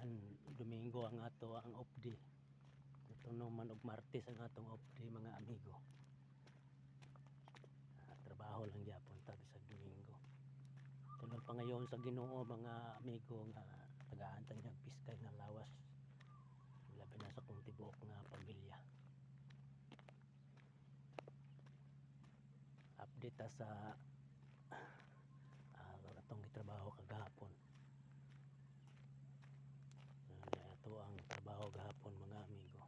kuan Domingo ang ato ang off day. Ito naman og Martes ang atong off day mga amigo. Trabaho lang gyapon ta sa Domingo. Tulong pa ngayon sa Ginoo mga amigo nga tagaan ta niyang piskay nga lawas. Labi na sa kung tibuok nga pamilya. Update ta sa atong gitrabaho kagahapon. Ito ang trabaho gahapon mga amigo.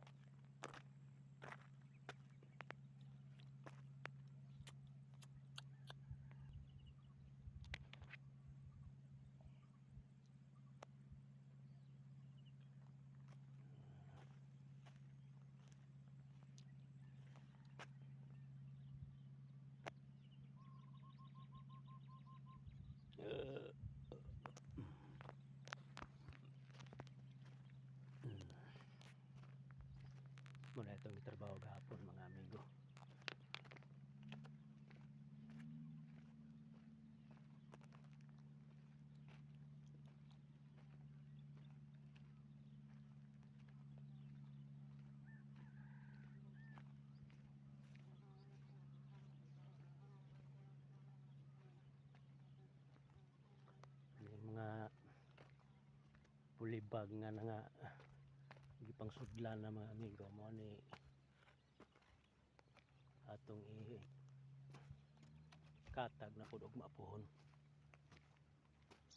Muna itong trabaho gahapon mga amigo. Yung mga pulibag nga nga gipang sudlan na mga amigo mo ni atong katag na pud og maapuhon.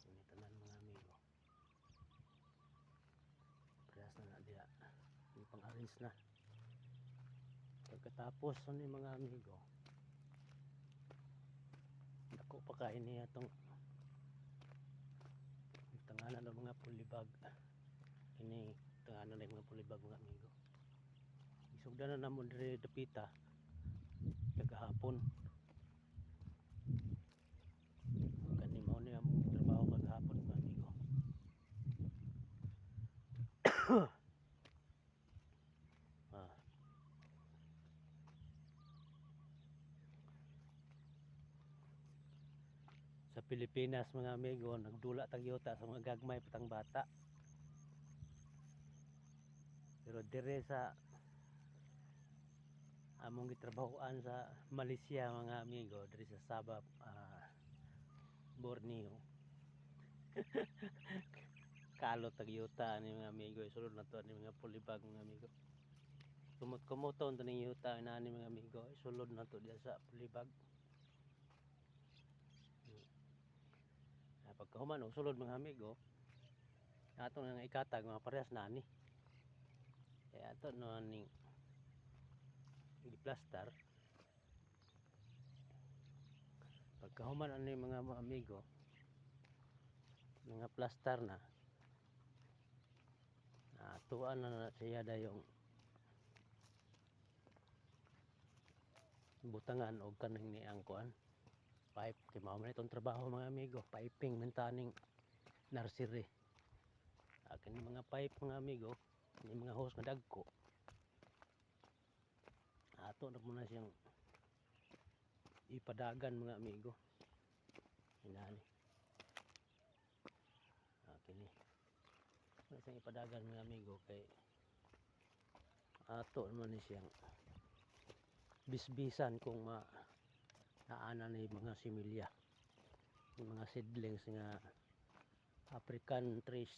Ini tanan mga amigo. Press na diya. Yung pang-arrange na. Pagkatapos ni mga amigo. Dako pa kain ni atong tanganan ng mga pulibag. Ini tanganan ng mga pulibag mga amigo. Isugdan na namon diri dapita kagahapon. Kani mao ni among trabaho kagahapon mga amigo. Sa Pilipinas mga amigo, nagdula tag yuta sa mga gagmay patang bata. Pero dire sa among gitrabahoan sa Malaysia mga amigo, dire sa Sabah, Borneo. Kalo tag yuta ni mga amigo, isulod na to ni mga pulibag mga amigo. Kumot-kumuton to ning yuta na ni mga amigo, isulod na to diya sa pulibag. Pagkahuman og sulod mga amigo, ato nga ikatag mga parehas na ni. Kaya ato no ning i-plaster. Pagkahuman ani mga amigo, mga plaster na. Tuan na siya dayong butangan og kaning ni ang kuan. Pipe kay mao man itong trabaho mga amigo, piping maintaning nursery. Kini mga pipe mga amigo, ni mga hose nga dagko. Ato na muna siyang ipadagan mga amigo. Inani. Kini. Muna siyang ipadagan mga amigo kay ato naman ni siyang bisbisan kung naanan ni mga similya. Yung mga seedlings nga African trees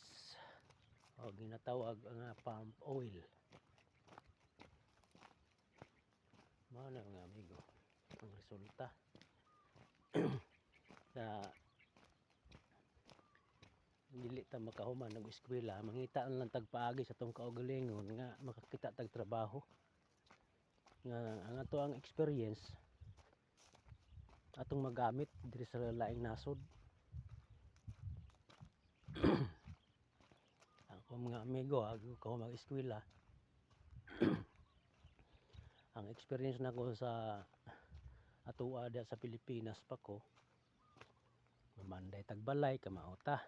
o ginatawag nga palm oil. Mao na mga amigo ang resulta sa dili ta makahuman og eskwela, mangita lang tagpaagi sa tong kaugalingon nga makakita tag trabaho nga ang ato ang experience atong magamit diri sa laing nasod. Ako mga amigo, ako mag-eskwela. Ang experience nako sa atuwa sa Pilipinas pa ko, mamanday tagbalay kamauta.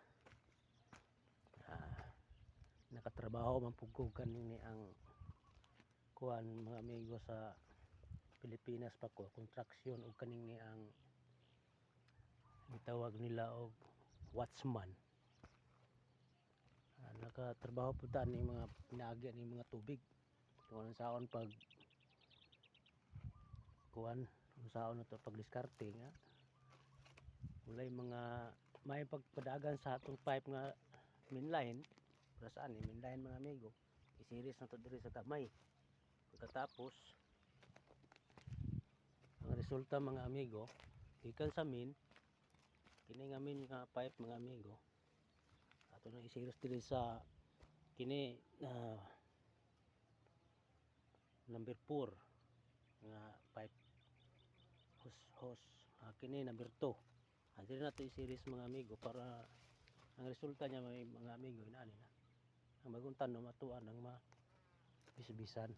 Nakatrabaho man pugog kanini ang kuan mga amigo sa Pilipinas pa ko, construction og kanini ang gitawag nila og watchman. nakatrabaho po ta ni mga pinaagi ni mga tubig kung saon pag kuan kung saon na to pag diskarte nga walay mga may pagpadagan sa atong pipe nga mainline para saan ni mainline mga amigo isiris na to diri sa kamay pagkatapos ang resulta mga amigo gikan sa main kini nga main nga pipe mga amigo ato na isiris diri sa kini number 4 nga pipe hose kini number 2 dili nato i-series mga amigo para ang resulta niya mga amigo inaani na ang bagong tanom matuan ang mabisbisan